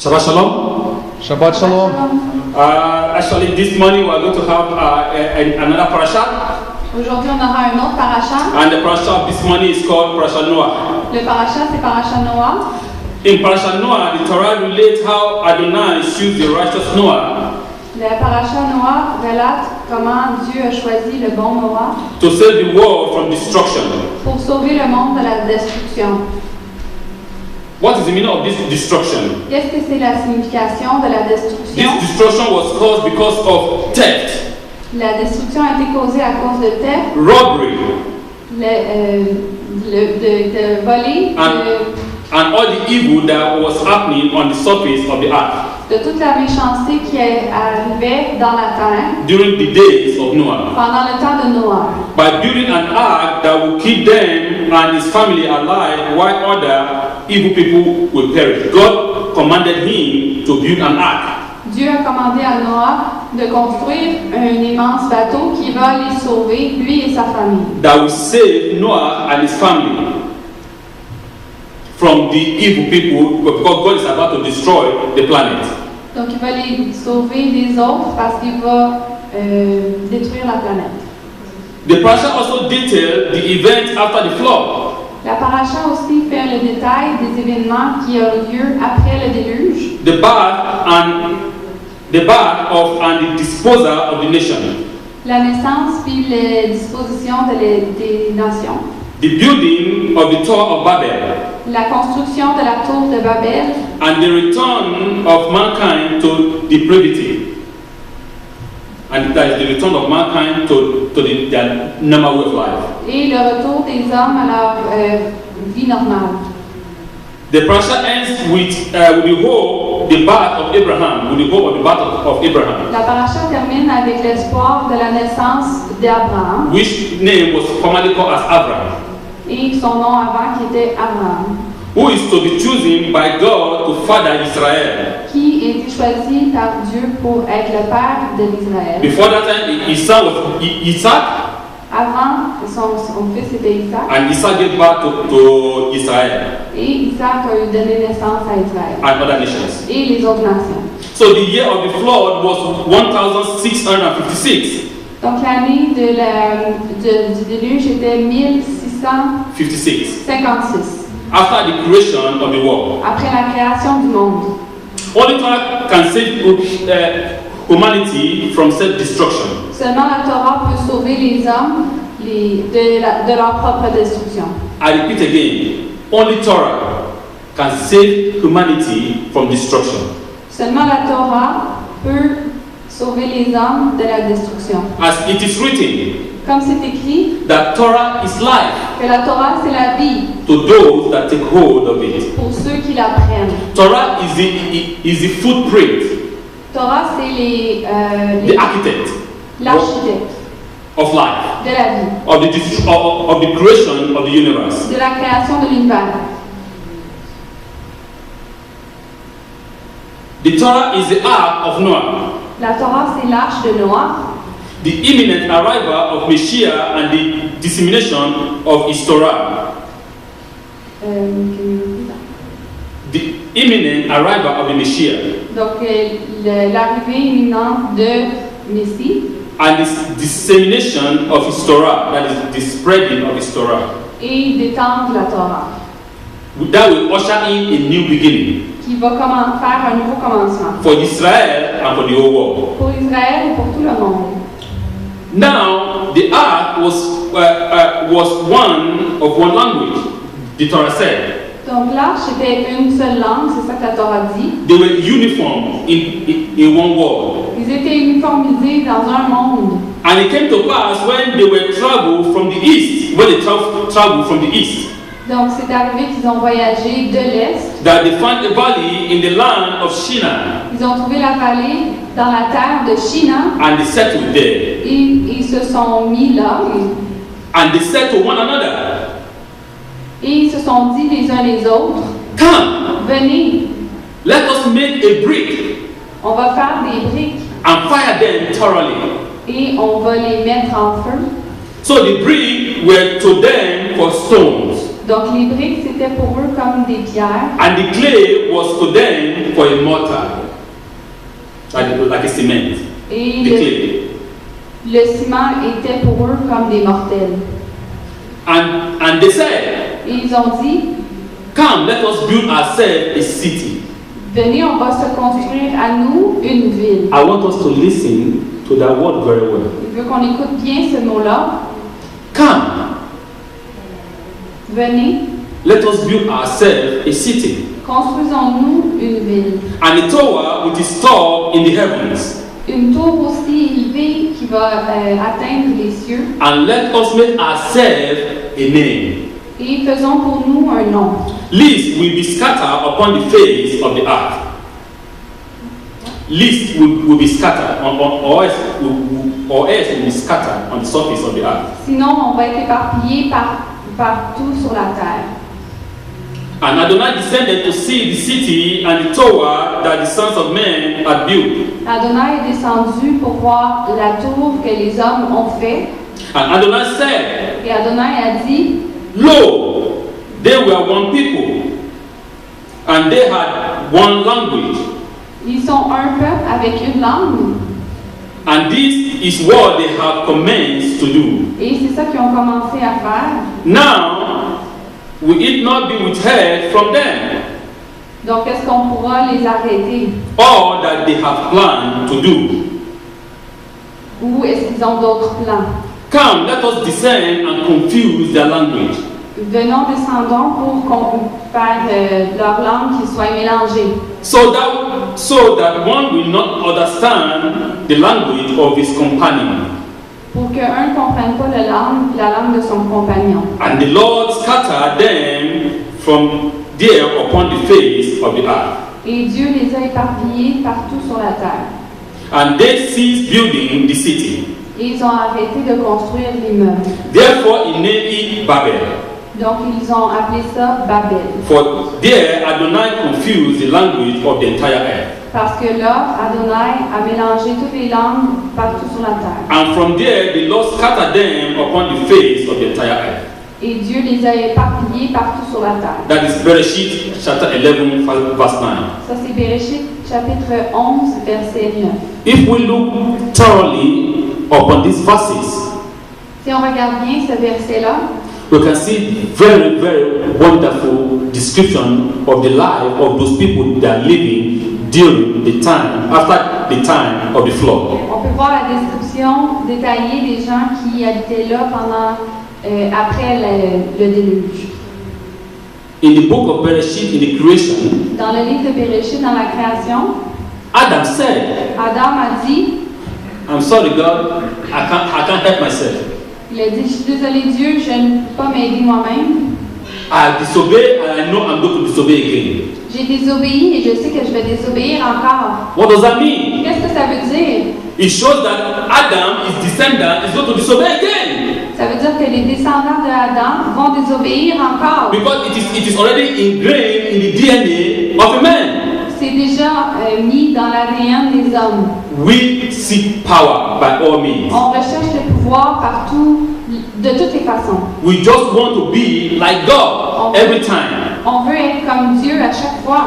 Shabbat Shalom. Shabbat Shalom. Actually, this morning we are going to have another parasha. Aujourd'hui, on aura un autre parasha. And the parasha of this morning is called Parasha Noah. Le parasha, c'est parasha Noah. In Parasha Noah, the Torah relates how Adonai chose the righteous Noah. Le parasha Noah relate comment Dieu a choisi le bon Noah To save the world from destruction. pour sauver le monde de la destruction. What is the meaning of this destruction? Qu'est-ce que c'est la signification de la destruction? This destruction was caused because of theft, La destruction a été causée à cause de theft, robbery, de voler, and all the evil that was happening on the surface of the earth de toute la méchanceté qui arrivait dans la terre during the days of Noah. pendant le temps de Noah. By building an ark that will keep them and his family alive while other evil people will perish. God commanded him to build an ark Dieu a commandé à Noah de construire un immense bateau qui va les sauver, lui et sa famille. that will save Noah and his family from the evil people, because God is about to destroy the planet. Donc il va les sauver des autres parce qu'il va détruire la planète. The parasha also detailed the events after the flood. La paracha aussi fait le détail des événements qui ont lieu après le déluge, The birth of and the disposal of the nation, la naissance puis les dispositions des nations, the building of the Tower of Babel, la construction de la tour de Babel and the return of mankind to depravity. And that is the return of mankind to their normal way of life. et le retour des hommes à leur vie normale. The parasha ends with the hope, the birth of Abraham, with the hope of the birth of Abraham, La paracha termine avec l'espoir de la naissance d'Abraham which name was formerly called as Abraham, et son nom avant qui était Abraham, who is to be chosen by God to father Israel. qui a été choisi par Dieu pour être le père de l'Israël. Before that time, his son was Isaac, Avant, son fils était Isaac, and Isaac gave birth to Israel et Isaac a eu donné naissance à Israël and other nations. et les autres nations. So the year of the flood was 1656. Donc l'année du déluge était 1656, After the creation of the world. après la création du monde. Only God can save humanity from self-destruction. Seulement la Torah peut sauver les hommes de leur propre destruction. I repeat again, only Torah can save humanity from destruction. Seulement la Torah peut sauver les hommes de la destruction. As it is written, Comme c'est écrit, that Torah is life que la Torah c'est la vie to those that take hold of it. pour ceux qui la prennent. Torah is the footprint, Torah c'est the architect l'architecte of life, de la vie, of the creation of the universe. de la création de l'univers. The Torah is the ark of Noah, La Torah c'est l'arche de Noah, the imminent arrival of Messiah and the dissemination of his Torah. The imminent arrival of the Messiah donc l'arrivée imminente de Messie and the dissemination of his Torah, that is the spreading of his Torah. et d'étendre la Torah, That will usher in a new beginning qui va faire un nouveau commencement for Israel and for the whole world. pour Israël et pour tout le monde. Now, the ark was one language, the Torah said. Donc l'arche était une seule langue, c'est ça que la Torah dit. They were uniform in one world. Ils étaient uniformisés dans un monde. And it came to pass when they were traveled from the east, traveled from the east, Donc c'est arrivé qu'ils ont voyagé de l'Est. that they found a valley in the land of Shinar, Ils ont trouvé la vallée dans la terre de Shinar and they settled there. et ils se sont mis là And they said to one another, et ils se sont dit les uns les autres, "Come, venez, let us make a brick on va faire des briques and fire them thoroughly." et on va les mettre en feu. So the brick were to them for stones, Donc les briques, c'était pour eux comme des pierres. And the clay was to them for a mortar, like a cement. Et The clay. le ciment était pour eux comme des mortels. And they said, Et ils ont dit, come, let us build ourselves a city. venez, on va se construire à nous une ville. I want us to listen to that word very well. Il veut qu'on écoute bien ce mot-là. Come, Venez, let us build ourselves a city. construisons-nous une ville. And a tower with its top in the heavens. Une tour aussi élevée qui va atteindre les cieux. And let us make ourselves a name. Et faisons pour nous un nom. Lest will be scattered upon the face of the earth. Lest will be scattered, or else will be scattered on the surface of the earth. Sinon, on va être éparpillé partout sur la terre. And Adonai descended to see the city and the tower that the sons of men had built. Adonai est descendu pour voir la tour que les hommes ont fait. And Adonai said, Et Adonai a dit, lo, they were one people, and they had one language. ils sont un peuple avec une langue. And this is what they have commenced to do. Et c'est ça qu'ils ont commencé à faire. Now, will it not be withheld from them Donc, est-ce qu'on pourra les arrêter? all that they have planned to do? Ou est-ce qu'ils ont d'autres plans? Come, let us descend and confuse their language, Venons, descendons pour qu'on fasse leur langue qui soit mélangée. so that one will not understand the language of his companion. Pour qu'un ne comprenne pas la langue de son compagnon. And the Lord scattered them from there upon the face of the earth. Et Dieu les a éparpillés partout sur la terre. And they ceased building the city. Et ils ont arrêté de construire l'immeuble. Therefore he named it Babel. Donc ils ont appelé ça Babel. For there Adonai confused the language of the entire earth. Parce que là, Adonai a mélangé toutes les langues partout sur la terre. And from there the Lord scattered them upon the face of the entire earth. Et Dieu les a éparpillés partout sur la terre. That is Bereshit chapter 11 verse 9. Ça c'est Béréchit chapitre 11 verset 9. If we look thoroughly upon these verses, Si on regarde bien ce verset-là, we can see very, very wonderful description of the life of those people that are living during the time, after the time of the flood. on peut voir la description détaillée des gens qui habitaient là après le déluge. In the book of Bereshit, in the creation, Dans le livre de Béréchit, dans la création, Adam said, Adam a dit, I'm sorry God, I can't help myself. il a dit, je suis désolé Dieu, je ne peux pas m'aider moi-même. I disobey and I know I'm going to disobey again. J'ai désobéi et je sais que je vais désobéir encore. What does that mean? Qu'est-ce que ça veut dire? It shows that Adam, his descendant, is going to disobey again. Ça veut dire que les descendants de Adam vont désobéir encore. Because it is already ingrained in the DNA of a man. C'est déjà mis dans l'ADN des hommes. We seek power by all means. On recherche le pouvoir partout, de toutes les façons. We just want to be like God every time. On veut être comme Dieu à chaque fois.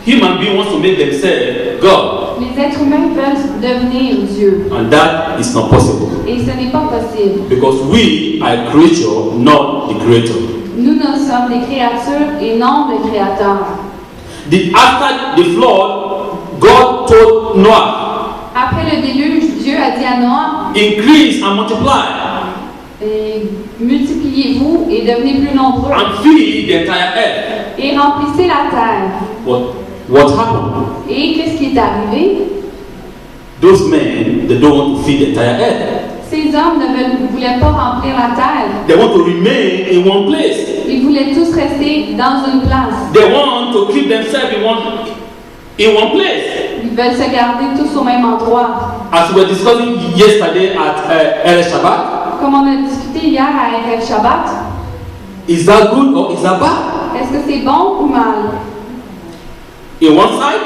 Human beings want to make themselves God. Les êtres humains veulent devenir Dieu. And that is not possible. Et ce n'est pas possible. Because we are creature, not the creator. Nous sommes des créatures et non le créateur. After the flood, God told Noah, Après le déluge, Dieu a dit à Noah, increase and multiply multipliez-vous et devenez plus nombreux and feed the entire earth. et remplissez la terre. What happened? Et qu'est-ce qui est arrivé? Those men, they don't want to feed the entire earth. Ces hommes ne voulaient pas remplir la terre. They want to remain in one place. Ils voulaient tous rester dans une place. They want to keep themselves in one place. Ils veulent se garder tous au même endroit. As we were discussing yesterday at El Shabbat, Comme on a discuté hier à Erev Shabbat, is that good or is that bad? est-ce que c'est bon ou mal? In one side,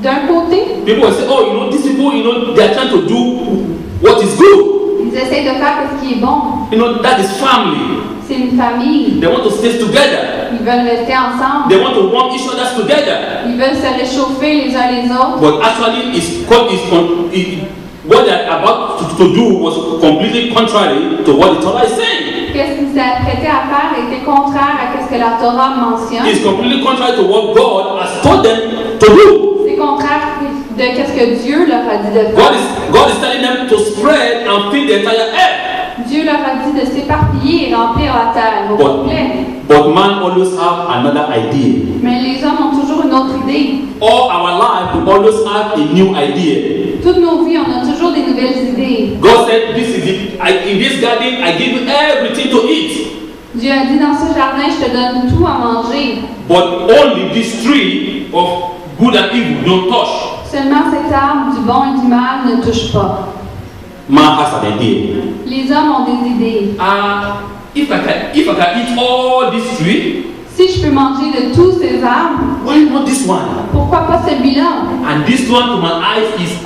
D'un côté, people will say, oh, these people, they are trying to do what is good. Ils essaient de faire ce qui est bon. You know, that is family. C'est une famille. They want to stay together. Ils veulent rester ensemble. They want to warm each other together. Ils veulent se réchauffer les uns les autres. But actually, what they're about to do was completely contrary to what the Torah is saying. Qu'est-ce qu'ils s'apprêtaient à faire était contraire à ce que la Torah mentionne. It's completely contrary to what God has told them to do. C'est contraire de ce que Dieu leur a dit de faire. God is telling them to spread and fill the entire earth. Dieu leur a dit de s'éparpiller et remplir la terre au complet. But man always have another idea. Mais les hommes ont toujours une autre idée. All our life we always have a new idea. Toutes nos vies, on a toujours des nouvelles idées. God said, "This is it. In this garden, I give you everything to eat." Dieu a dit dans ce jardin, je te donne tout à manger. But only this tree of good and evil don't touch. Seulement cet arbre du bon et du mal ne touche pas. Man has an idea. Les hommes ont des idées. If I can eat all this tree, Si je peux manger de tous ces arbres, why not this one? pourquoi pas celui-là? And this one to my eyes is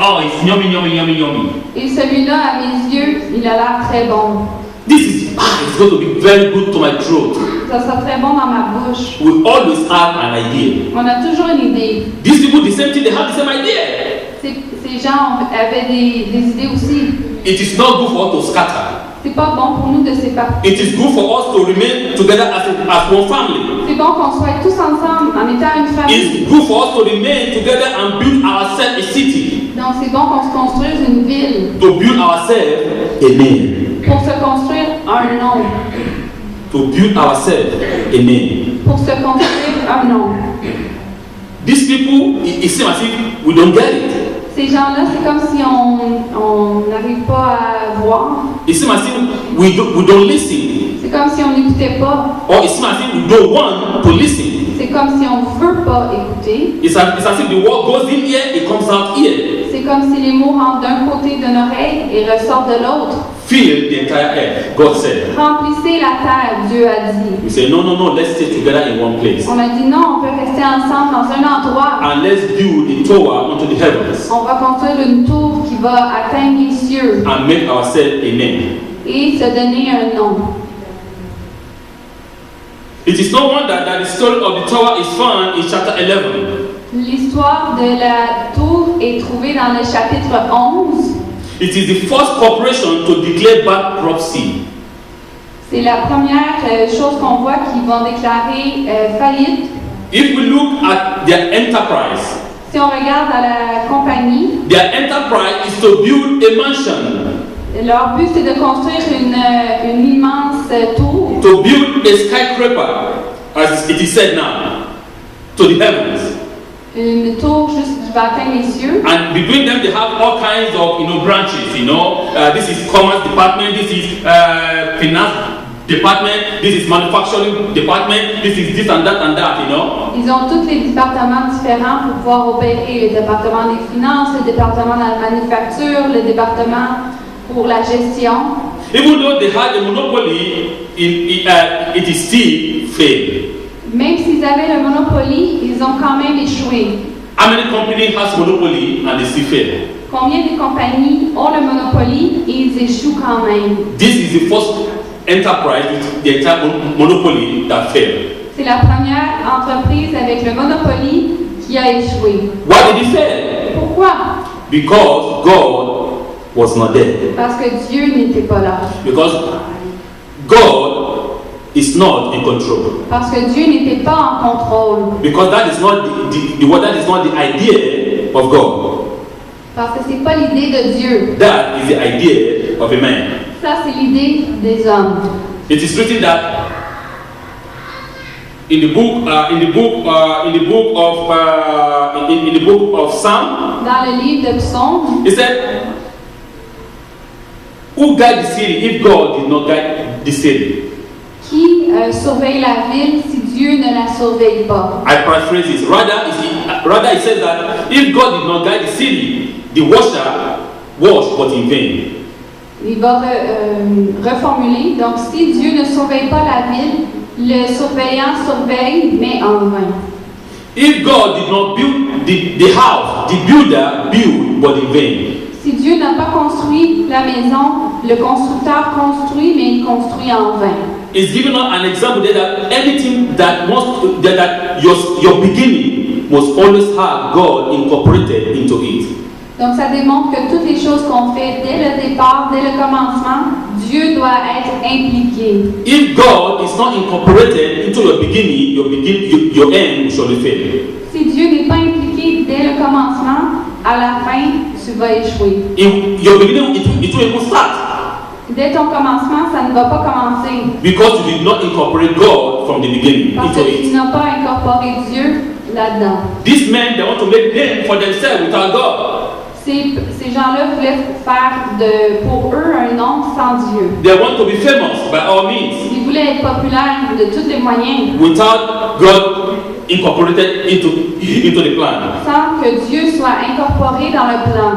yummy, yummy, yummy, yummy. Et celui-là, à mes yeux, il a l'air très bon. This is it's going to be very good to my throat. Ça sera très bon dans ma bouche. We always have an idea. On a toujours une idée. These people, the same thing, they have the same idea. Ces gens avaient des idées aussi. It is not good for us to scatter. C'est pas bon pour nous de s'éparpiller. It is good for us to remain together as one family. C'est bon qu'on soit tous ensemble en étant une famille. It's good for us to remain together and build ourselves a city. Donc c'est bon qu'on se construise une ville. To build ourselves a name. Pour se construire un nom. To build ourselves a name. Pour se construire un nom. These people, it seems as if we don't get it. Ces gens-là, c'est comme si on n'arrive pas à voir. It seems as if we don't listen. C'est comme si on n'écoutait pas. Or it seems as if we don't want to listen. C'est comme si on ne veut pas écouter. It's as if the word goes in here, it comes out here. C'est comme si les mots rentrent d'un côté d'une oreille et ressortent de l'autre. Fill the entire earth, God said. Remplissez la terre, Dieu a dit. We say, no, let's stay together in one place. On a dit non, on peut rester ensemble dans un endroit. And let's build the tower unto the heavens. On va construire une tour qui va atteindre les cieux And make ourselves a name. et se donner un nom. It is no wonder that the story of the tower is found in chapter 11. L'histoire de la tour est trouvée dans le chapitre 11. It is the first corporation to declare bankruptcy. C'est la première chose qu'on voit qu'ils vont déclarer faillite. If we look at their enterprise, Si on regarde à la compagnie, their enterprise is to build a mansion. leur but c'est de construire une immense tour, To build a skyscraper, as it is said now, to the heavens. une tour juste qui va atteindre les cieux. And between them, they have all kinds of branches. This is commerce department. This is finance department. This is manufacturing department. This is this and that and that. Ils ont tous les départements différents pour pouvoir opérer. Le département des finances, le département de la manufacture, le département pour la gestion. Even though they had a monopoly, it is still failed. Même s'ils avaient le monopoly, ils ont quand même échoué. How many companies has monopoly and they still fail? Combien de compagnies ont le monopoly et ils échouent quand même? This is the first enterprise with the entire monopoly that failed. C'est la première entreprise avec le monopoly qui a échoué. Why did it fail? Pourquoi? Because God was not there. Parce que Dieu n'était pas là. Because God is not in control. Parce que Dieu n'était pas en contrôle. Because that is not that is not the idea of God. Parce que c'est pas l'idée de Dieu. That is the idea of a man. Ça, c'est l'idée des hommes. It is written that in the book of Psalm. Dans le livre de Psaume, It said, "Who guide the city if God did not guide the city?" qui surveille la ville si Dieu ne la surveille pas? I paraphrase this. Rather, it says that if God did not guide the city, the washer washed but in vain. Il va reformuler. Donc, si Dieu ne surveille pas la ville, le surveillant surveille, mais en vain. If God did not build the house, the builder built but in vain. Si Dieu n'a pas construit la maison, le constructeur construit, mais il construit en vain. It's giving us an example there that anything that your beginning must always have God incorporated into it. Donc ça démontre que toutes les choses qu'on fait dès le départ, dès le commencement, Dieu doit être impliqué. If God is not incorporated into your beginning, your end will surely fail. Si Dieu n'est pas impliqué dès le commencement, à la fin, tu vas échouer. In your beginning, it will even start. Dès ton commencement, ça ne va pas commencer. Because you did not incorporate God from the beginning Parce into que tu it. n'as pas incorporé Dieu là-dedans. These men, they want to make name for themselves without God. Ces gens-là voulaient faire pour eux un nom sans Dieu. They want to be famous by all means. Ils voulaient être populaires de tous les moyens. Without God incorporated into the plan. Sans que Dieu soit incorporé dans le plan.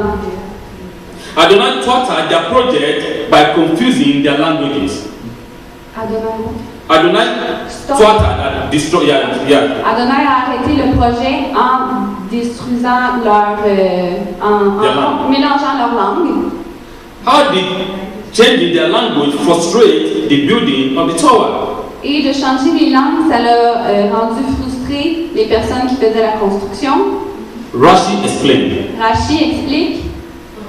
Adonai thwarted their project by confusing their languages. Adonai thwarted, destroyed, Adonai a arrêté le projet en détruisant en mélangeant leur langue. How did changing their language frustrate the building of the tower? Et de changer les langues, ça l'a rendu frustré les personnes qui faisaient la construction. Rashi explained. Rashi explique.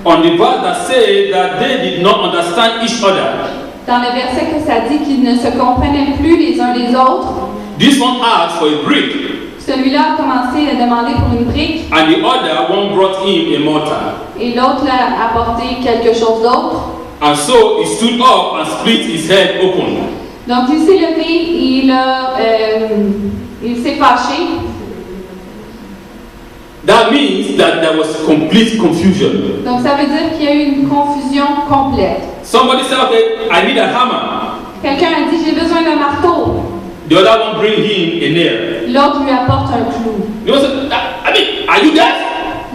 On the verse that said that they did not understand each other. Dans le verset que ça dit qu'ils ne se comprenaient plus les uns les autres. This one asked for a brick. Celui-là a commencé à demander pour une brique. And the other one brought him a mortar. Et l'autre l'a apporté quelque chose d'autre. And so he stood up and split his head open. Donc il s'est levé, il s'est fâché. That means that there was complete confusion. Donc ça veut dire qu'il y a eu une confusion complète. Somebody said, okay, I need a hammer. Quelqu'un a dit, j'ai besoin d'un marteau. The other one bring him a nail. L'autre lui apporte un clou. The other said, I mean, are you deaf?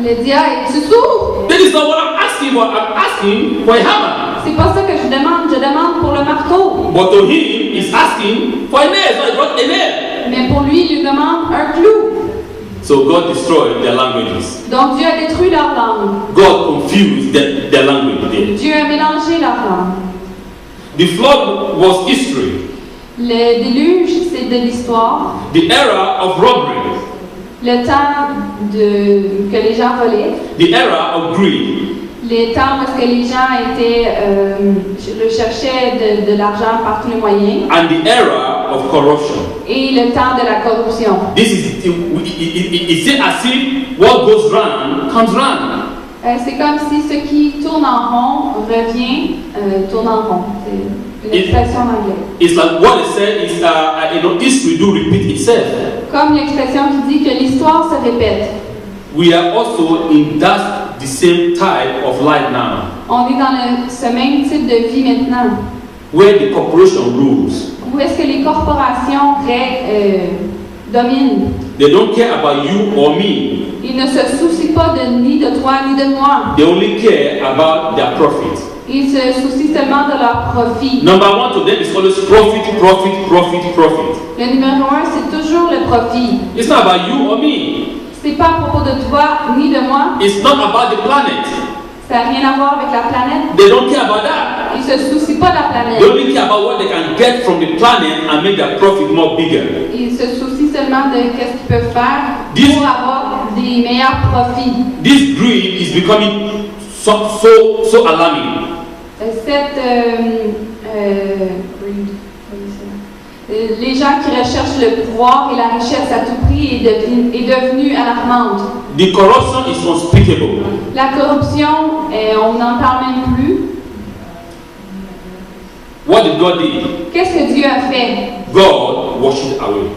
Le dit, ah, es-tu sourd? That is not what I'm asking for. I'm asking for a hammer. C'est pas ça que je demande pour le marteau. But to him, he's asking for a nail. So I brought a nail. Mais pour lui, il lui demande un clou. So God destroyed their languages. Donc Dieu a détruit leur langue. God confused their language there. Dieu a mélangé leur langue. The flood was history. Le déluge, c'est de l'histoire. The era of robbery. Le temps que les gens volaient. The era of greed. Les temps où est-ce que les gens cherchaient de l'argent par tous les moyens. And the era of corruption. Et le temps de la corruption. This is it's as if what goes round comes round. C'est comme si ce qui tourne en rond revient tourne en rond. C'est une expression en anglais. It's like what it said is history do repeat itself. Comme l'expression qui dit que l'histoire se répète. We are also in the same type of life now. On est dans ce même type de vie maintenant. Where the corporation rules. Où est-ce que les corporations dominent? They don't care about you or me. Ils ne se soucient pas ni de toi ni de moi. They only care about their profit. Ils se soucient seulement de leur profit. Number one to them is always profit, profit, profit, profit. Le numéro un, c'est toujours le profit. It's not about you or me. C'est pas à propos de toi ni de moi. It's not about the planet. Ça n'a rien à voir avec la planète. They don't care about that. Ils se soucient pas de la planète. They only care about what they can get from the planet and make their profit more bigger. Ils se soucient seulement de qu'est-ce qu'ils peuvent faire pour avoir des meilleurs profits. This greed is becoming so alarming. Les gens qui recherchent le pouvoir et la richesse à tout prix est devenue alarmante. The corruption is unspeakable. La corruption, on n'en parle même plus. What did God do? Qu'est-ce que Dieu a fait? God washed it away.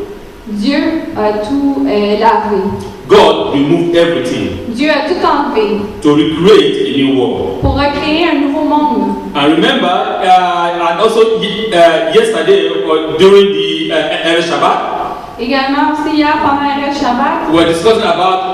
Dieu a tout lavé. God removed everything. Dieu a tout enlevé. To recreate a new world. Pour recréer un nouveau monde. I remember, and also yesterday during the Erev Shabbat. Également aussi hier pendant Erev Shabbat. We were discussing about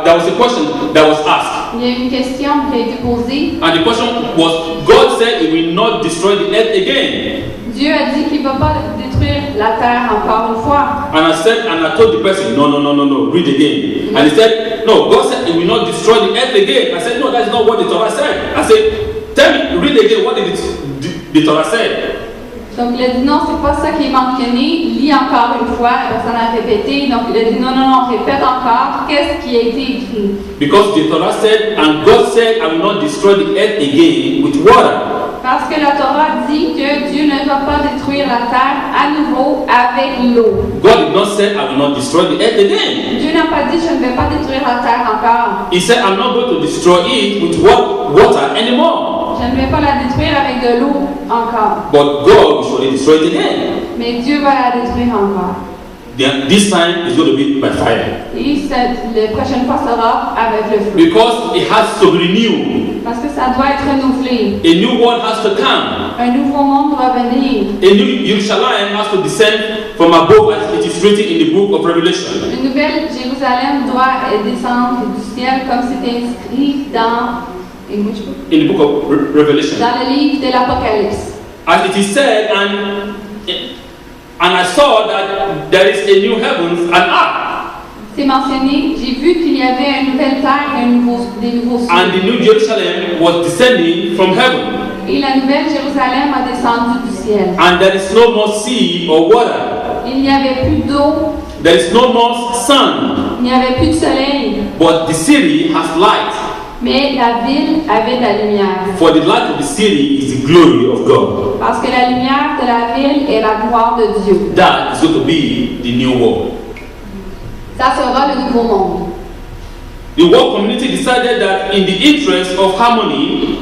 there was a question that was asked. Il y a une question qui a été posée. And the question was, God said He will not destroy the earth again. Dieu a dit qu'il qu'il ne va pas détruire la terre encore une fois. And I told the person, no, read again. And he said, no, God said he will not destroy the earth again. I said, no, that's not what the Torah said. I said, tell me, read again, what did the Torah say? Donc il a dit non, c'est pas ça qui est mentionné, lis encore une fois, la personne a répété, donc il a dit non, répète encore, qu'est-ce qui a été écrit? Because the Torah said, and God said, I will not destroy the earth again with water. Parce que la Torah dit que Dieu ne va pas détruire la terre à nouveau avec l'eau. God did not say, I will not destroy the earth again. Dieu n'a pas dit, je ne vais pas détruire la terre encore. He said, I'm not going to destroy it with water anymore. Je ne vais pas la détruire avec de l'eau encore. But God will surely destroy it again. Mais Dieu va la détruire encore. This time is going to be by fire. Et la prochaine fois sera avec le feu. Because it has to be renewed. Parce que ça doit être renouvelé. A new world has to come. Un nouveau monde doit venir. A new Jerusalem has to descend from above, as it is written in the book of Revelation. Une nouvelle Jérusalem doit descendre du ciel comme c'est inscrit dans in the book of Revelation. Dans le livre de l'Apocalypse. As it is said, and I saw that there is a new heavens and earth. C'est mentionné, j'ai vu qu'il y avait une nouvelle terre et des nouveaux cieux. And the new Jerusalem was descending from heaven. Et la nouvelle Jérusalem a descendu du ciel. And there is no more sea or water. Il n'y avait plus d'eau. There is no more sun. Il n'y avait plus de soleil. But the city has light. Mais la ville avait de la lumière. For the light of the city is the glory of God. Parce que la lumière de la ville est la gloire de Dieu. That is going to be the new world. Ça sera le nouveau monde. The world community decided that in the interest of harmony,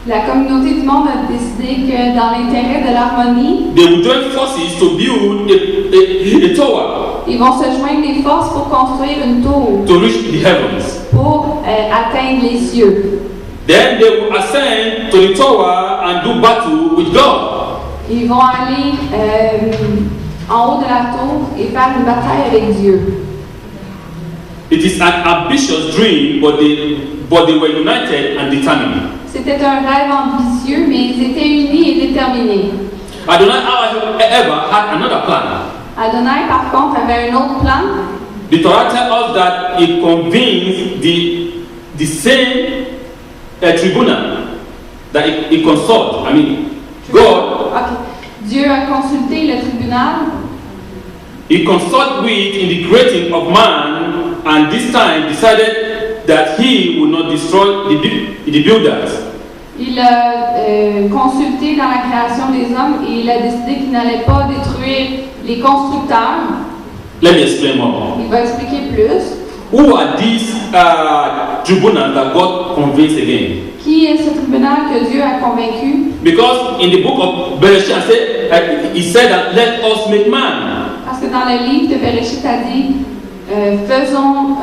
la communauté du monde a décidé que dans l'intérêt de l'harmonie, they would join forces to build a tower. Ils vont se joindre les forces pour construire une tour. To reach the heavens. Pour atteindre les cieux. Then they will ascend to the tower and do battle with God. Ils vont aller en haut de la tour et faire une bataille avec Dieu. It is an ambitious dream, but they were united and determined. C'était un rêve ambitieux, mais ils étaient unis et déterminés. Adonai, however, had another plan. Adonai, par contre, avait un autre plan. The Torah tells us that he convenes the same tribunal that he consulted. I mean, God. Okay. Dieu a consulté le tribunal. He consulted with in the creating of man, and this time decided that he would not destroy the builders. Il a consulté dans la création des hommes et il a décidé qu'il n'allait pas détruire les constructeurs. Let me explain more. Il va expliquer plus. Who are these tribunals that God convenes again? Qui est ce tribunal que Dieu a convaincu? Because in the book of Bereshit, he said that let us make man. Parce que dans le livre de Bereshit a dit faisons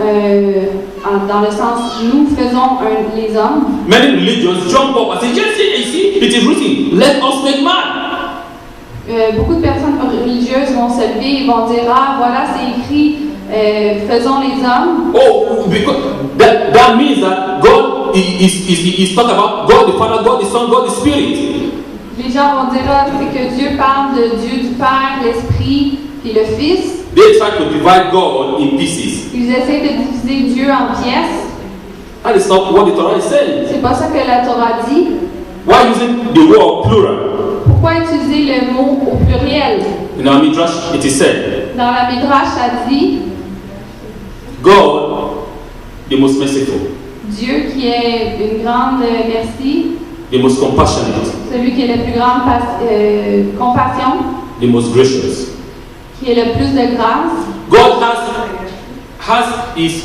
dans le sens nous faisons les hommes. Many religions jump up and say, yes, you see, it is written, let us make man. Beaucoup de personnes religieuses vont se lever et vont dire ah voilà c'est écrit faisons les hommes. Oh, because that means that God is talking about God the Father, God the Son, God the Spirit. Les gens vont dire ah c'est que Dieu parle de Dieu du Père, l'Esprit et le Fils. They try to divide God in pieces. Ils essaient de diviser Dieu en pièces. That is not what the Torah is saying. C'est pas ça que la Torah dit. Why using the word plural? Pourquoi utiliser le mot au pluriel? In our Midrash, it is said. Dans la Midrash, ça dit God, the most merciful. Dieu qui est une grande merci. The most compassionate. Celui qui est la plus grande compassion. The most gracious. Qui est le plus de grâce. God has his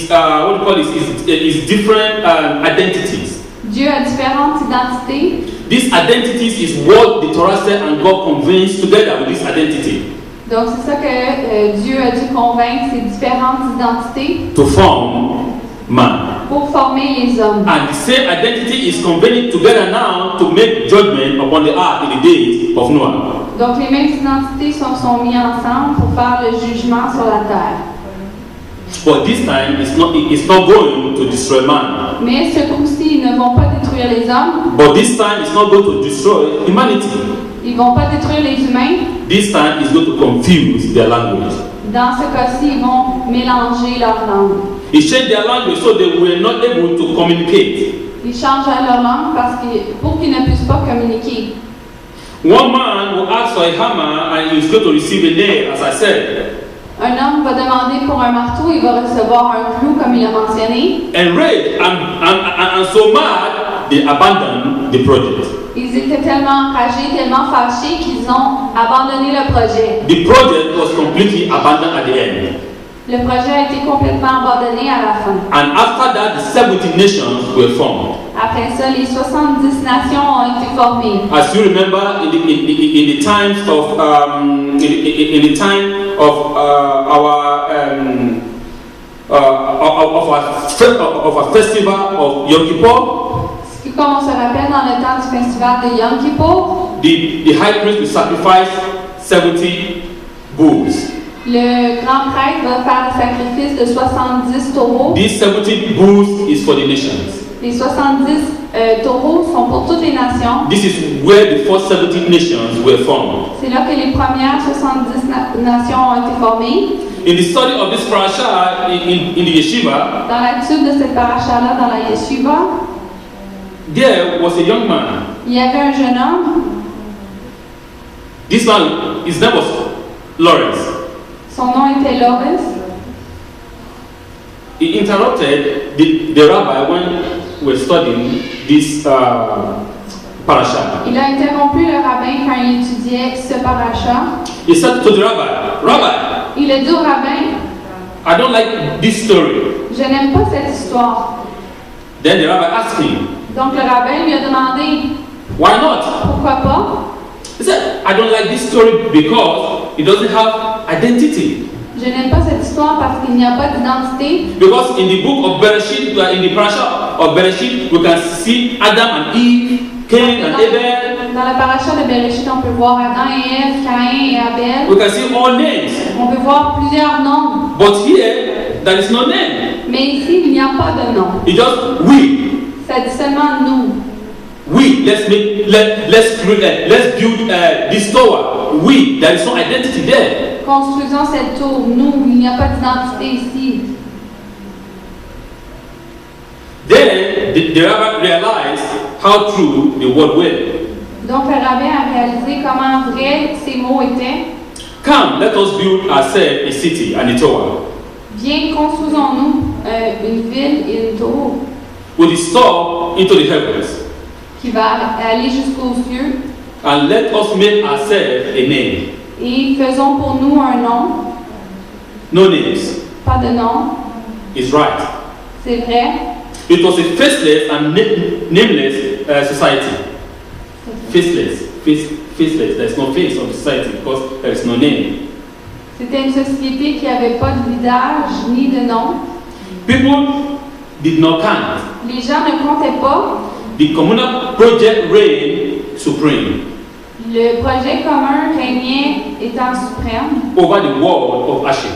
what do you call it? His different identities. Dieu a différentes identités. These identities is what the Torah said, and God convenes together with this identity. Donc c'est ça que Dieu a dû convaincre ces différentes identités. To form man. Pour former les hommes. And the same identity is convening together now to make judgment upon the earth in the days of Noah. Donc les mêmes identités sont mises ensemble pour faire le jugement sur la terre. But this time it's not going to destroy man. Mais ce coup-ci, ils ne vont pas détruire les hommes. But this time it's not going to destroy humanity. Ils vont pas détruire les humains. this time is going to confuse their language. Dans ce cas-ci, ils vont mélanger leur langue. He changed their language so they were not able to communicate. Ils changent leur langue pour qu'ils ne puissent pas communiquer. One man will ask for a hammer and he is going to receive a nail, as I said. Un homme va demander pour un marteau, il va recevoir un clou, comme il a mentionné. Enraged and so mad, they abandoned the project. Ils étaient tellement enragés, tellement fâchés qu'ils ont abandonné le projet. The project was completely abandoned at the end. Le projet a été complètement abandonné à la fin. And after that, the 70 nations were formed. Après ça, les 70 nations ont été formées. As you remember, in the times of in the time of our festival of Yom Kippur, Comme on se rappelle dans le temps du festival de Yom Kippur, the high priest will sacrifice 70 bulls. le grand prêtre va faire le sacrifice de 70 taureaux. These 70 bulls is for the nations. Les 70 taureaux sont pour toutes les nations. This is where the first 70 nations were formed. C'est là que les premières 70 nations ont été formées. In the study of this parasha in the yeshiva, Dans l'étude de cette paracha-là, dans la yeshiva, there was a young man. il y avait un jeune homme. This man, his name was Lawrence. Son nom était Lawrence. He interrupted the rabbi when we were studying this parasha. Il a interrompu le rabbin quand il étudiait ce paracha. He said to the rabbi, Rabbi, Il a dit au rabbin, I don't like this story. je n'aime pas cette histoire. Then the rabbi asked him, Donc le rabbin lui a demandé, why not? pourquoi pas? He said, I don't like this story because it doesn't have identity. Je n'aime pas cette histoire parce qu'il n'y a pas d'identité. Because in the book of Bereshit, in the parasha of Bereshit, we can see Adam and Eve, Cain and Abel. Dans le paracha de Bereshit, on peut voir Adam et Ève, Caïn et Abel. We can see all names. On peut voir plusieurs noms. But here, there is no name. Mais ici, il n'y a pas de nom. It's just we. Ça dit seulement nous. We. Let's build this tower. We. There is no identity there. Construisons cette tour. Nous, il n'y a pas d'identité ici. Then the rabbi realized how true the word were. Donc le rabbin a réalisé comment vrai ces mots étaient. Come, let us build ourselves a city and a tower. Viens, construisons-nous une ville et une tour With its top into the heavens. qui va aller jusqu'aux cieux. And let us make ourselves a name. Et faisons pour nous un nom. No names. Pas de nom. Is right. C'est vrai. It was a faceless and nameless society. Faceless. Faceless. There is no face of the society because there is no name. C'était une société qui n'avait pas de visage ni de nom. People did not count. Les gens ne comptaient pas. The communal project reigned supreme Le projet commun régnait étant suprême over the world of Hashem.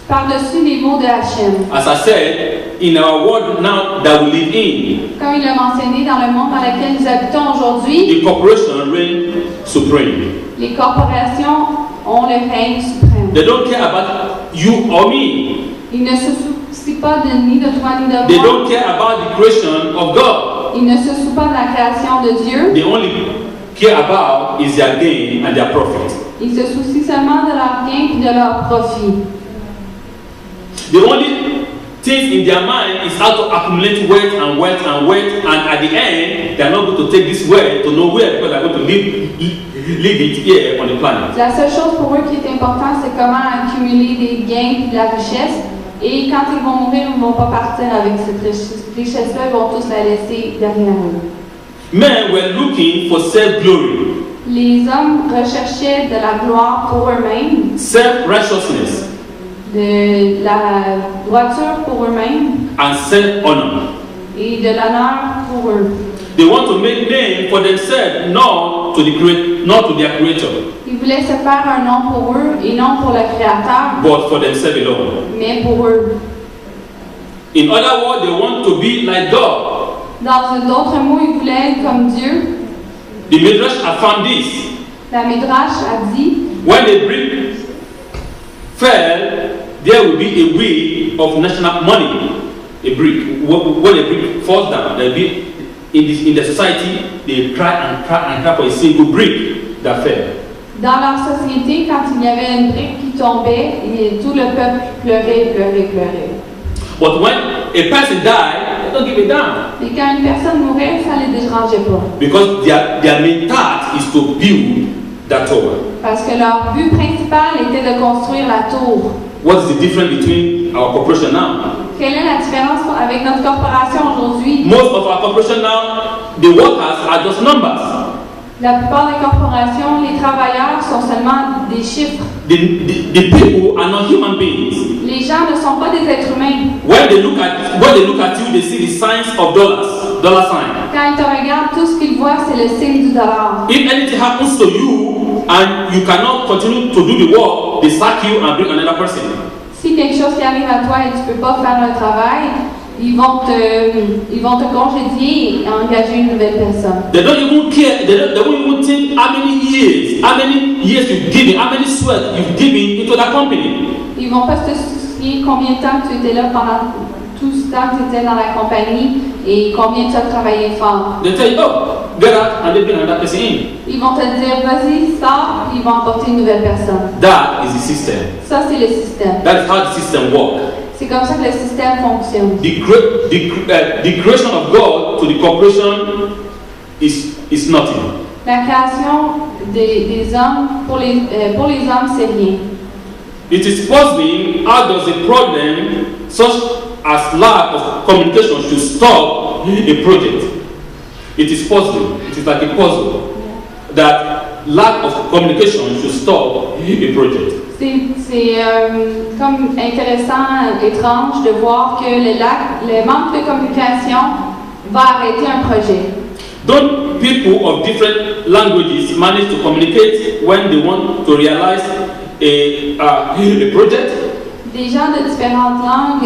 par-dessus les mots de Hachem. As I said, in our world now that we live in, Comme il l'a mentionné, dans le monde dans lequel nous habitons aujourd'hui, the corporation reign supreme. les corporations ont le règne suprême. They don't care about you or me. Ils ne se soucient pas ni de toi ni de They moi. don't care about the creation of God. Ils ne se soucient pas de la création de Dieu. They only care about is their gain and their profit. Ils se soucient seulement de leur gain et de leur profit. The only thing in their mind is how to accumulate wealth and wealth and wealth, and at the end, they are not going to take this wealth to nowhere because they are going to leave it here on the planet. La seule chose pour eux qui est importante, c'est comment accumuler des gains et de la richesse. Et quand ils vont mourir, ils ne vont pas partir avec cette richesse-là, ils vont tous la laisser derrière eux. Men were looking for self-glory, Les hommes recherchaient de la gloire pour eux-mêmes, self-righteousness, de la droiture pour eux-mêmes and self-honor. et de l'honneur pour eux. They want to make name for themselves, not to their creator, Ils voulaient se faire un nom pour eux et non pour le Créateur, but for themselves alone. mais pour eux. In other words, they want to be like God. Dans d'autres mots, ils voulaient être comme Dieu. The Midrash affirmed this. La Midrash a dit When the brick fell, there will be a way of national money. A brick. When a brick falls down, there will be in the society, they cry and cry and cry for a single brick that fell. Dans leur société, quand il y avait une brique qui tombait, tout le peuple pleurait, pleurait, pleurait. But when a person died, they don't give a damn. Et quand une personne mourait, ça ne les dérangeait pas. Because their main task is to build that tower. Parce que leur but principal était de construire la tour. What is the difference between our corporation now? Quelle est la différence avec notre corporation aujourd'hui? Most of our corporation now, the workers are just numbers. La plupart des corporations, les travailleurs sont seulement des chiffres. The people are not human beings. Les gens ne sont pas des êtres humains. When they look at you, they see the signs of dollar sign. Quand ils te regardent, tout ce qu'ils voient, c'est le signe du dollar. If anything happens to you and you cannot continue to do the work, they sack you and bring another person. Si quelque chose qui arrive à toi et tu ne peux pas faire le travail, ils vont te congédier et engager une nouvelle personne. They don't even care. They don't even think how many years you've given, how many sweat you've given into that company. Ils vont pas se soucier combien de temps tu étais là pendant tout ce temps que tu étais dans la compagnie et combien tu as travaillé fort. They tell you, oh, get out and they bring another person in. Ils vont te dire, vas-y, sors, ils vont apporter une nouvelle personne. That is the system. Ça, c'est le système. That is how the system works. C'est comme ça que le système fonctionne. The creation of God to the corporation is nothing. La création des hommes, pour les hommes, c'est rien. It is puzzling how does a problem such as lack of communication should stop a project. It is puzzling. It is like a puzzle that lack of communication should stop a project. C'est comme intéressant, étrange de voir que le manque de communication va arrêter un projet. Don't people of different languages manage to communicate when they want to realize a project? Des gens de différentes langues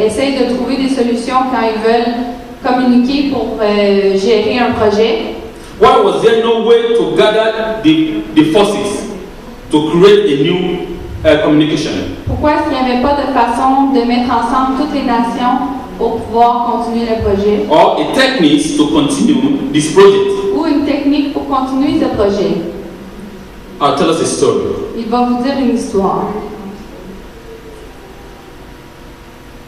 essayent de trouver des solutions quand ils veulent communiquer pour gérer un projet. Why was there no way to gather the forces to create a new communication? Pourquoi est-ce qu'il n'y avait pas de façon de mettre ensemble toutes les nations pour pouvoir continuer le projet? Or a technique to continue this project? Ou une technique pour continuer ce projet? I'll tell us a story. Il va vous dire une histoire.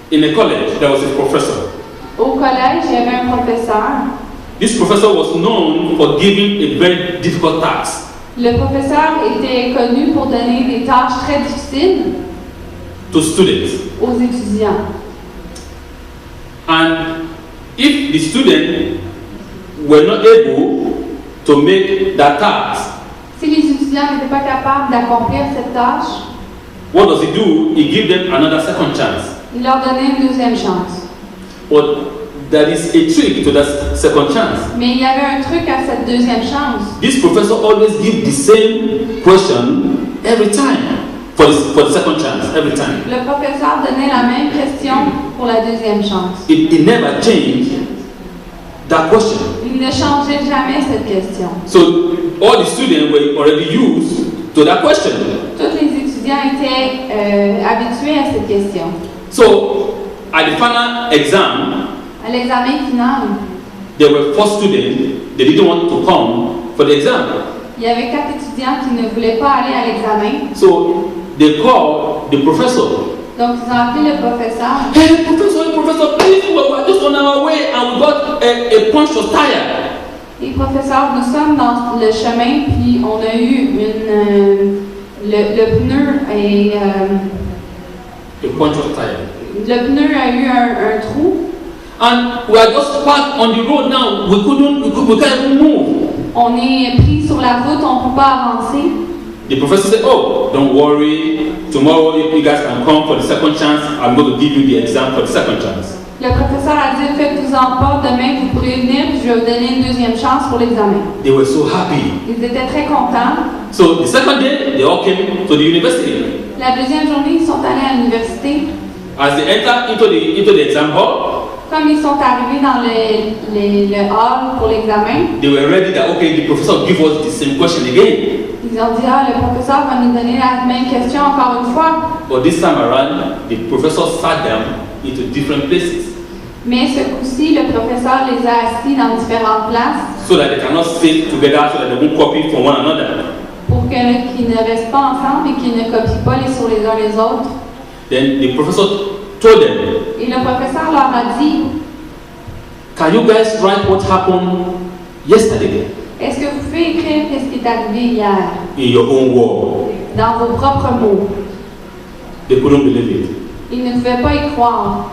In a college, there was a professor. Au collège, il y avait un professeur. This professor was known for giving a very difficult task. Le professeur était connu pour donner des tâches très difficiles to students. Aux étudiants. And if the student were not able to make that task, si les étudiants n'étaient pas capables d'accomplir cette tâche, what does he do? He gives them another second chance. Il leur donnait une deuxième chance. But there is a trick to that second chance. Mais il y avait un truc à cette deuxième chance. This professor always gives the same question every time for the second chance, every time. Le professeur donnait la même question pour la deuxième chance. It never changed that question. Il ne changeait jamais cette question. So all the students were already used to that question. Tous les étudiants étaient habitués à cette question. So at the final exam, à l'examen final, there were 4 students. They didn't want to come for the exam. Il y avait 4 étudiants qui ne voulaient pas aller à l'examen. So they called the professor. Donc ils ont appelé le professeur. Hey, professor, please, we're just on our way and we got a punctured tire. Et professeur, nous sommes dans le chemin puis on a eu le pneu et a punctured tire. Le pneu a eu un trou. And we are just parked on the road now. We can't even move. On est pris sur la route, on ne peut pas avancer. The professor said, "Oh, don't worry. Tomorrow, if you guys can come for the second chance, I'm going to give you the exam for the second chance." Le professeur a dit, faites-vous-en pas, demain vous pourrez venir, puis je vais vous donner une deuxième chance pour l'examen. They were so happy. Ils étaient très contents. So the second day, they all came to the university. La deuxième journée, ils sont allés à l'université. As they entered into the exam hall, comme ils sont arrivés dans le hall pour l'examen, they were ready that okay, the professor give us the same question again. Ils ont dit, le professeur va nous donner la même question encore une fois. But this time around, the professor sat them into different places Mais ce coup-ci, le professeur les a assis dans différentes places so that they cannot sit together, so that they won't copy from one another. pour qu'ils ne restent pas ensemble et qu'ils ne copient pas les sur les uns les autres. Then the professor told them, Et le professeur leur a dit, can you guys write what happened yesterday est-ce que vous pouvez écrire ce qui est arrivé hier in your own word? dans vos propres mots? They couldn't believe it Ils ne pouvaient pas y croire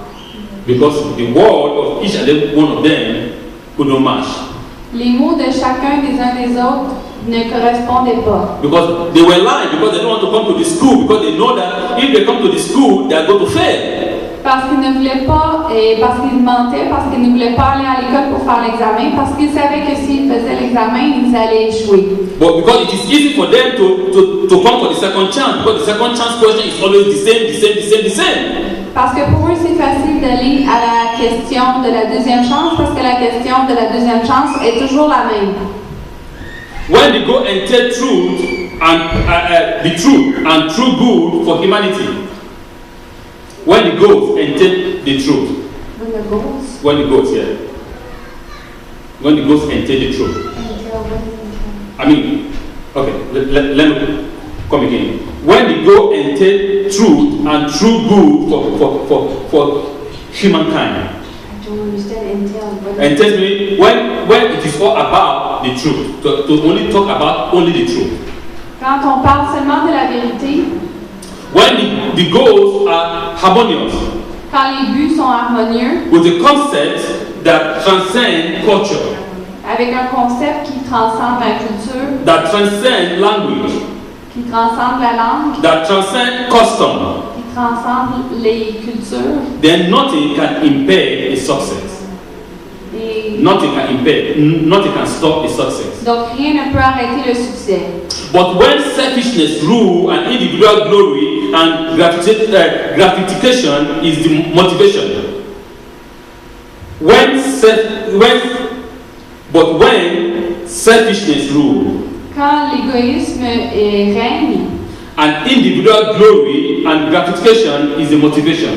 because the word of each and every one of them couldn't match. les mots de chacun des uns des autres ne correspondaient pas. Because they were lying, because they don't want to come to the school, because they know that if they come to the school, they are going to fail. Parce qu'ils ne voulaient pas, et parce qu'ils mentaient, parce qu'ils ne voulaient pas aller à l'école pour faire l'examen, parce qu'ils savaient que s'ils faisaient l'examen, ils allaient échouer. But because it is easy for them to come for the second chance, because the second chance question is always the same. Parce que pour eux, c'est facile d'aller à la question de la deuxième chance, parce que la question de la deuxième chance est toujours la même. When they go and tell truth and the truth and true good for humanity, when the goats and tell the truth, when the goats and tell the truth, I mean, okay, let me come again. When they go and tell truth and true good for humankind, I don't understand entail. and tells me when it is all about the truth, to only talk about only the truth. Quand on parle seulement de la vérité, When the goals are harmonious quand les buts sont harmonieux, with the concepts that transcend culture, avec un concept qui transcende la culture, that transcend language, qui transcende la langue, that transcend custom, qui transcende les cultures, then nothing can impair a success. et Nothing can stop a success. donc rien ne peut arrêter le succès. But when selfishness rule and individual glory and gratification is the motivation, when selfishness rule Quand l'égoïsme règne, and individual glory and gratification is the motivation,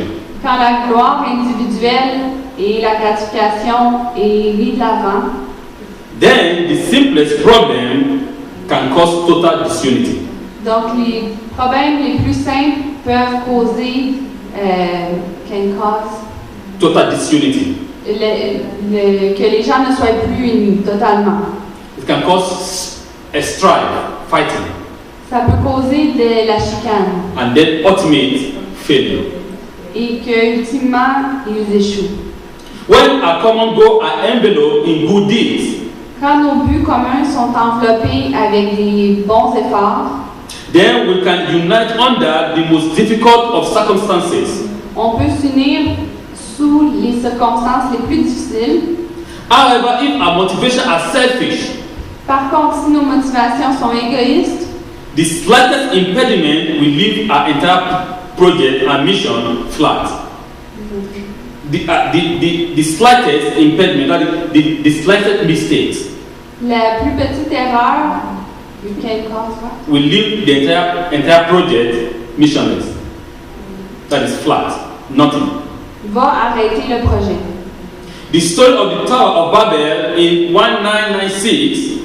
quand la gloire individuelle et la gratification est mise de l'avant, then the simplest problem can cause total disunity. donc les problèmes les plus simples peuvent causer can cause Total disunity. que les gens ne soient plus unis totalement. It can cause a strife, fighting, Ça peut causer de la chicane and then ultimate failure. et que ultimement ils échouent. When our common goal are enveloped in good deeds, Quand nos buts communs sont enveloppés avec des bons efforts, then we can unite under the most difficult of circumstances. on peut s'unir sous les circonstances les plus difficiles. However, if our motivation are selfish, Par contre, si nos motivations sont égoïstes, the slightest impediment will leave our entire project and mission flat. The slightest impediment, the slightest mistakes, la plus petite erreur, you can cause what? will leave the entire project missionless. That is flat, nothing. Va arrêter le projet. The story of the Tower of Babel in 1996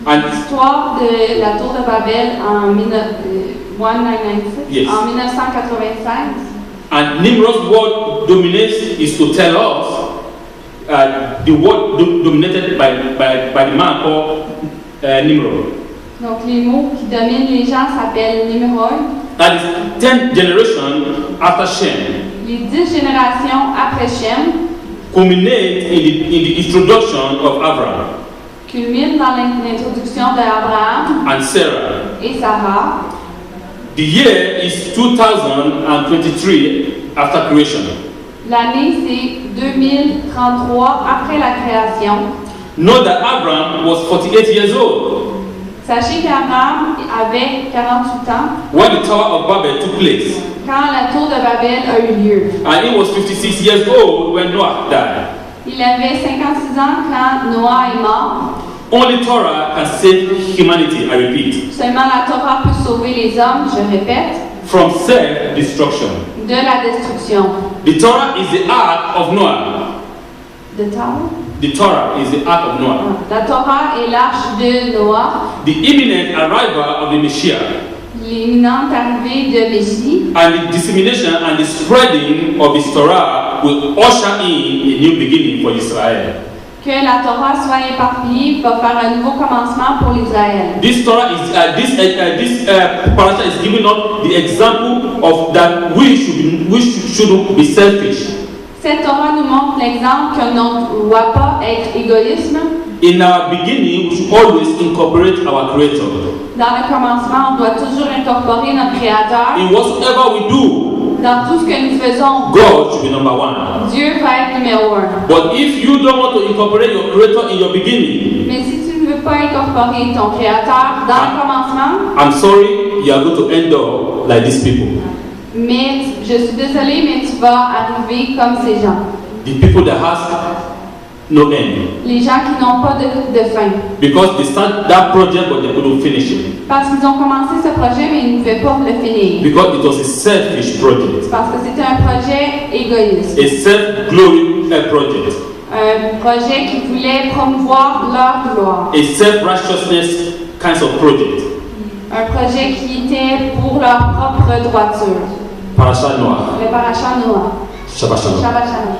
and L'histoire de la tour de Babel en 1996, Yes. en 1985, and Nimrod's word dominates is to tell us the word dominated by the man called Nimrod. donc les mots qui dominent les gens s'appellent Nimrod. That is 10th generation after Shem, Les 10 générations après Shem culminate in the introduction of Abraham culminent dans l'introduction d'Abraham and Sarah. et Sarah. The year is 2023 after creation. L'année c'est 2033 après la création. Note that Abraham was 48 years old Sachez qu'Abraham avait 48 ans when the Tower of Babel took place, quand la tour de Babel a eu lieu. and he was 56 years old when Noah died. Il avait 56 ans quand Noah est mort. Only Torah can save humanity, I repeat, Seulement la Torah peut sauver les hommes, je répète, from self-destruction. de la destruction. The Torah is the ark of Noah. De Torah? The Torah is the ark of Noah. La Torah est l'arche de Noah, The imminent arrival of the Messiah l'imminente arrivée de Messie, and the dissemination and the spreading of his Torah will usher in a new beginning for Israel. que la Torah soit éparpillée va faire un nouveau commencement pour l'Israël. This Torah is this parasha is giving us the example of that we shouldn't be selfish. Cette Torah nous montre l'exemple qu'on ne doit pas être égoïsme. In our beginning, we should always incorporate our Creator. Dans le commencement, on doit toujours incorporer notre Créateur. In whatsoever we do, Dans tout ce que nous faisons, God should be number one. Dieu va être numéro 1. But if you don't want to incorporate your Creator in your beginning, Mais si tu ne veux pas incorporer ton Créateur dans le commencement, I'm sorry, you are going to end up like these people. mais je suis désolée, mais tu vas arriver comme ces gens. The people that has no end. Les gens qui n'ont pas de fin. Because they start that project but they couldn't finish it. Parce qu'ils ont commencé ce projet, mais ils ne pouvaient pas le finir. Because it was a selfish project. Parce que c'était un projet égoïste. A self-glory project. Un projet qui voulait promouvoir leur gloire. A self-righteousness kind of project. Un projet qui était pour leur propre droiture. Parashat Noah. Le parasha Noah. Shabbat Shalom. Shabbat Shalom.